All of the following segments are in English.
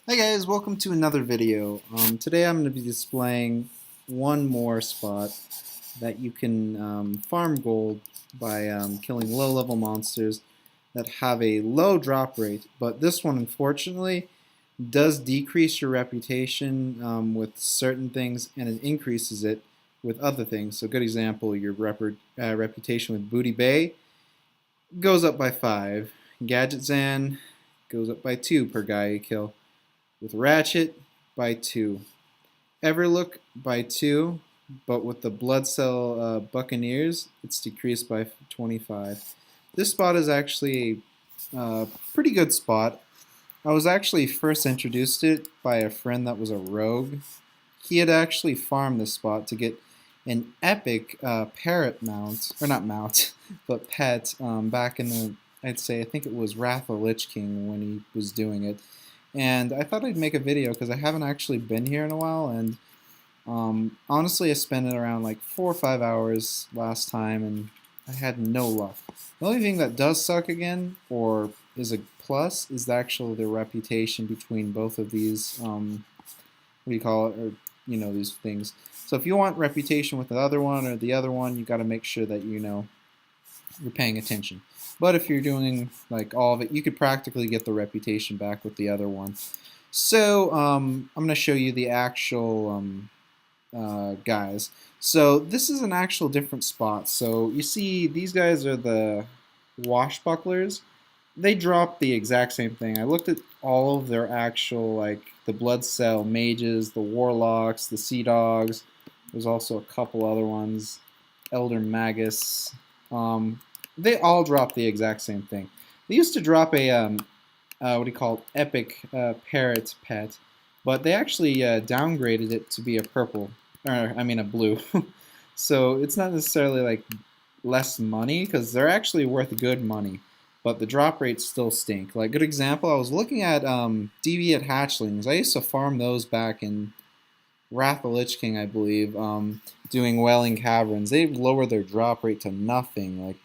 Hi guys, welcome to another video. Today I'm going to be displaying one more spot that you can farm gold by killing low-level monsters that have a low drop rate, but this one unfortunately does decrease your reputation with certain things and it increases it with other things. So good example, your reputation with Booty Bay goes up by 5. Gadget Zan goes up by 2 per guy you kill. With Ratchet by 2. Everlook by 2, but with the Blood Cell Buccaneers, it's decreased by 25. This spot is actually a pretty good spot. I was actually first introduced to it by a friend that was a rogue. He had actually farmed this spot to get an epic parrot mount, or not mount, but pet back in the, I think it was Wrath of Lich King when he was doing it. And I thought I'd make a video because I haven't actually been here in a while, and honestly I spent it around like 4 or 5 hours last time and I had no luck. The only thing that does suck again, or is a plus, is actually the reputation between both of these, what do you call it, or these things. So if you want reputation with the other one or the other one, you got to make sure that you're paying attention. But if you're doing like all of it, you could practically get the reputation back with the other one. So I'm going to show you the actual guys. So this is an actual different spot. So you see these guys are the washbucklers. They drop the exact same thing. I looked at all of their actual, like the blood cell mages, the warlocks, the sea dogs. There's also a couple other ones. Elder Magus. They all drop the exact same thing. They used to drop a what do you call it, epic parrot pet, but they actually downgraded it to be a purple, or I mean a blue. So it's not necessarily like less money because they're actually worth good money, but the drop rates still stink. Like good example, I was looking at deviant hatchlings. I used to farm those back in Wrath of Lich King, I believe, doing Wailing Caverns. They've lowered their drop rate to nothing. Like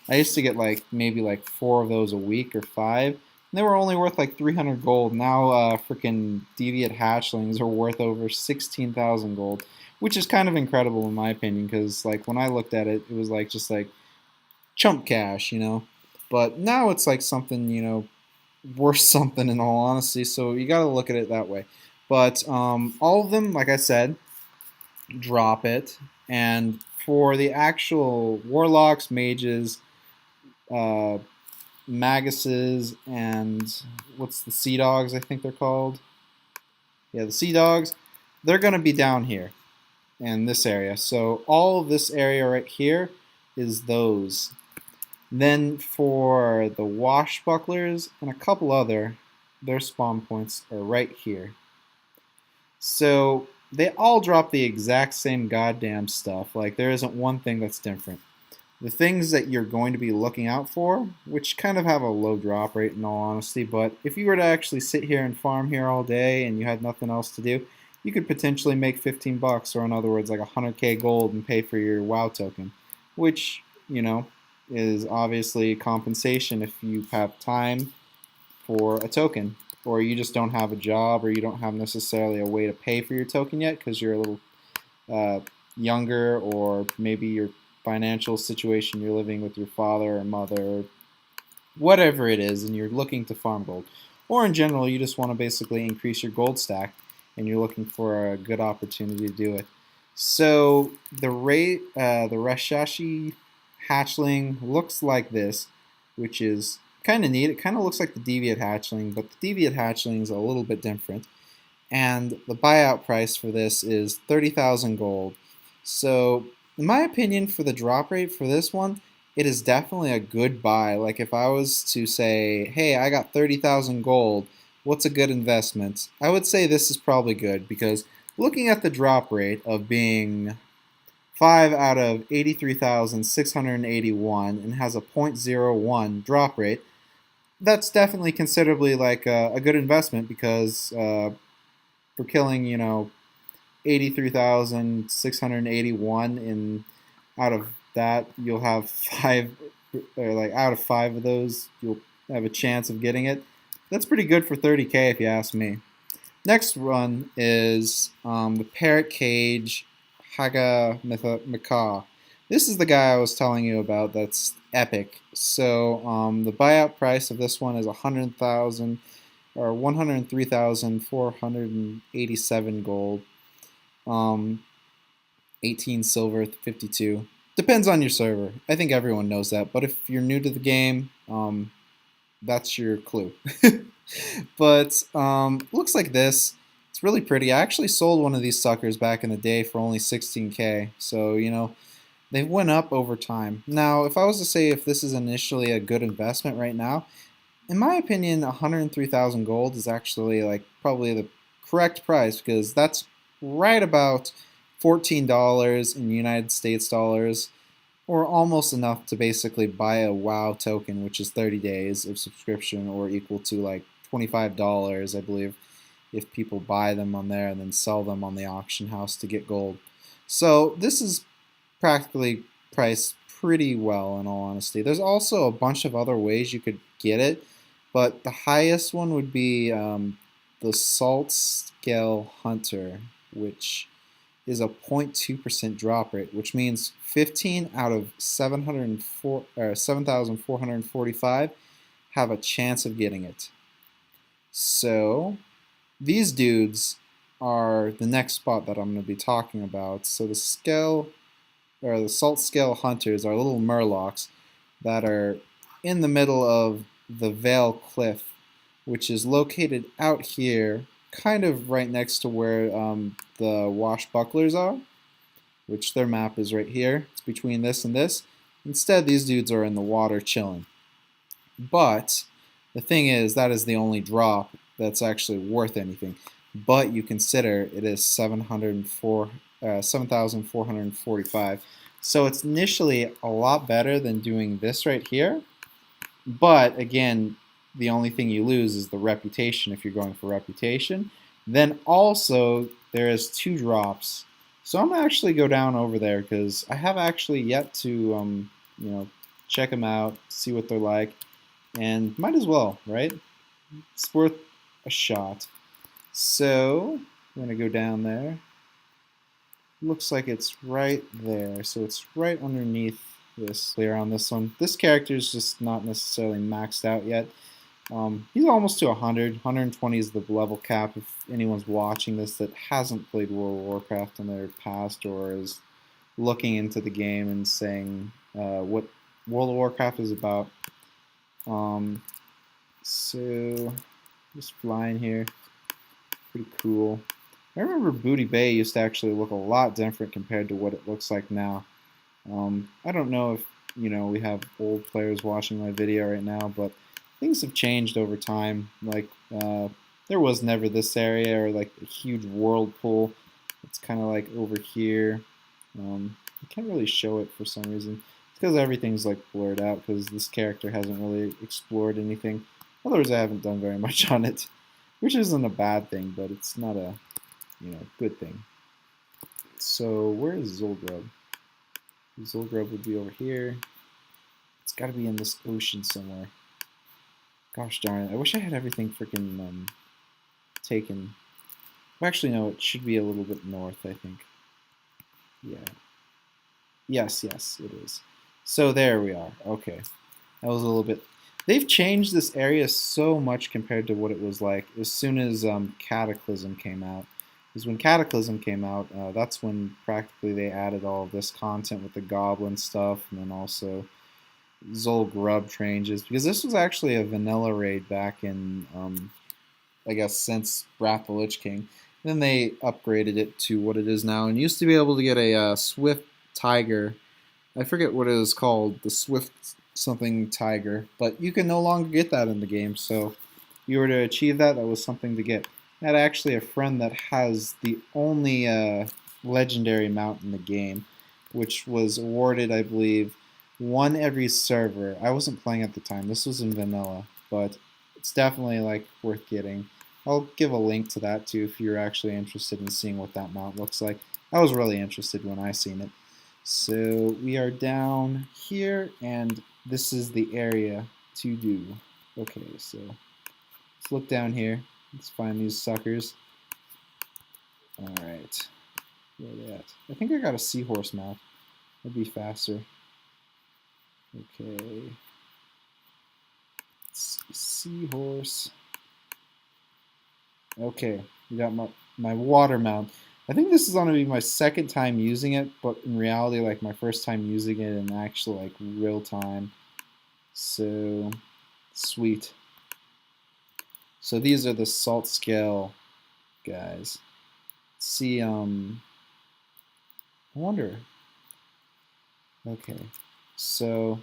I used to get like maybe like 4 of those a week or 5. And they were only worth like 300 gold. Now freaking deviant hatchlings are worth over 16,000 gold, which is kind of incredible in my opinion because like when I looked at it, it was like just like chump cash. But now it's like something, worth something in all honesty. So you got to look at it that way. But all of them, like I said, drop it. And for the actual warlocks, mages, Maguses, and what's the sea dogs, I think they're called? Yeah, the sea dogs, they're going to be down here in this area. So all of this area right here is those. Then for the washbucklers and a couple other, their spawn points are right here. So they all drop the exact same goddamn stuff. Like there isn't one thing that's different. The things that you're going to be looking out for, which kind of have a low drop rate in all honesty, but if you were to actually sit here and farm here all day and you had nothing else to do, you could potentially make 15 bucks, or in other words like 100k gold, and pay for your WoW token, which, is obviously compensation if you have time for a token, or you just don't have a job, or you don't have necessarily a way to pay for your token yet because you're a little younger, or maybe your financial situation, you're living with your father or mother, or whatever it is, and you're looking to farm gold. Or in general, you just want to basically increase your gold stack and you're looking for a good opportunity to do it. So the Rashashi hatchling looks like this, which is kind of neat. It kind of looks like the deviant hatchling, but the deviant hatchling is a little bit different. And the buyout price for this is 30,000 gold. So in my opinion, for the drop rate for this one, it is definitely a good buy. Like if I was to say, hey, I got 30,000 gold, what's a good investment? I would say this is probably good because looking at the drop rate of being 5 out of 83,681 and has a 0.01 drop rate, that's definitely considerably like a good investment because for killing, 83,681 in out of that you'll have 5, or like out of 5 of those you'll have a chance of getting it. That's pretty good for 30k if you ask me. Next one is the Parrot Cage Haga Macaw. This is the guy I was telling you about that's epic. So the buyout price of this one is 100,000 or 103,487 gold, 18 silver, 52. Depends on your server. I think everyone knows that, but if you're new to the game, that's your clue. But looks like this. It's really pretty. I actually sold one of these suckers back in the day for only 16K. So, you know, they went up over time. Now, if I was to say if this is initially a good investment right now, in my opinion, 103,000 gold is actually like probably the correct price because that's right about $14 in United States dollars, or almost enough to basically buy a WoW token, which is 30 days of subscription, or equal to like $25, I believe, if people buy them on there and then sell them on the auction house to get gold. So this is practically priced pretty well, in all honesty. There's also a bunch of other ways you could get it, but the highest one would be the Saltscale Hunter, which is a 0.2% drop rate, which means 15 out of 7,445 have a chance of getting it. So these dudes are the next spot that I'm going to be talking about. So the Saltscale Hunters are little murlocs that are in the middle of the Vale Cliff, which is located out here, kind of right next to where the Washbucklers are, which their map is right here. It's between this and this. Instead, these dudes are in the water chilling. But the thing is, that is the only drop that's actually worth anything. But you consider it is 7,445. So it's initially a lot better than doing this right here. But again, the only thing you lose is the reputation if you're going for reputation. Then also there is 2 drops. So I'm gonna actually go down over there because I have actually yet to you know, check them out, see what they're like, and might as well, right? It's worth a shot. So I'm gonna go down there. Looks like it's right there, so it's right underneath this layer on this one. This character is just not necessarily maxed out yet. He's almost to 100. 120 is the level cap if anyone's watching this that hasn't played World of Warcraft in their past or is looking into the game and saying what World of Warcraft is about. So just flying here, pretty cool. I remember Booty Bay used to actually look a lot different compared to what it looks like now. I don't know if we have old players watching my video right now, but things have changed over time. Like there was never this area or like a huge whirlpool. It's kind of like over here. I can't really show it for some reason. It's because everything's like blurred out because this character hasn't really explored anything. Otherwise, I haven't done very much on it, which isn't a bad thing, but it's not a good thing. So where is Zulgrub? Zulgrub would be over here. It's got to be in this ocean somewhere. Gosh darn it! I wish I had everything freaking taken. Well, actually, no. It should be a little bit north, I think. Yeah. Yes, it is. So there we are. Okay, that was a little bit. They've changed this area so much compared to what it was like as soon as Cataclysm came out. Because when Cataclysm came out, that's when practically they added all of this content with the goblin stuff, and then also Zulgrub changes. Because this was actually a vanilla raid back in, I guess, since Wrath of the Lich King. Then they upgraded it to what it is now, and used to be able to get a Swift Tiger. I forget what it was called, the Swift something Tiger, but you can no longer get that in the game. So if you were to achieve that, that was something to get. I had actually a friend that has the only legendary mount in the game, which was awarded, I believe, one every server. I wasn't playing at the time. This was in vanilla, but it's definitely like worth getting. I'll give a link to that too if you're actually interested in seeing what that mount looks like. I was really interested when I seen it. So we are down here, and this is the area to do. Okay, so let's look down here. Let's find these suckers. Alright. Where are they at? I think I got a seahorse mount. That'd be faster. Okay. Seahorse. Okay, we got my water mount. I think this is going to be my second time using it, but in reality, like my first time using it in actual like real time. So sweet. So these are the Saltscale guys. Let's see, I wonder. Okay, so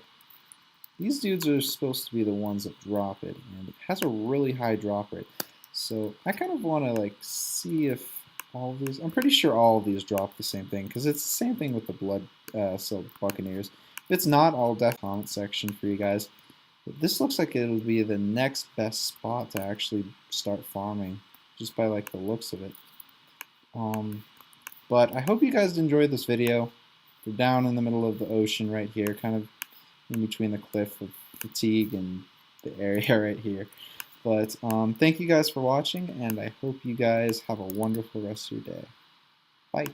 these dudes are supposed to be the ones that drop it, and it has a really high drop rate. So I kind of want to like see if all of these, I'm pretty sure all of these drop the same thing, because it's the same thing with the Blood Silk Buccaneers. If it's not, I'll definitely comment section for you guys. But this looks like it'll be the next best spot to actually start farming, just by like the looks of it. But I hope you guys enjoyed this video. We're down in the middle of the ocean right here, kind of in between the cliff of fatigue and the area right here. But thank you guys for watching, and I hope you guys have a wonderful rest of your day. Bye.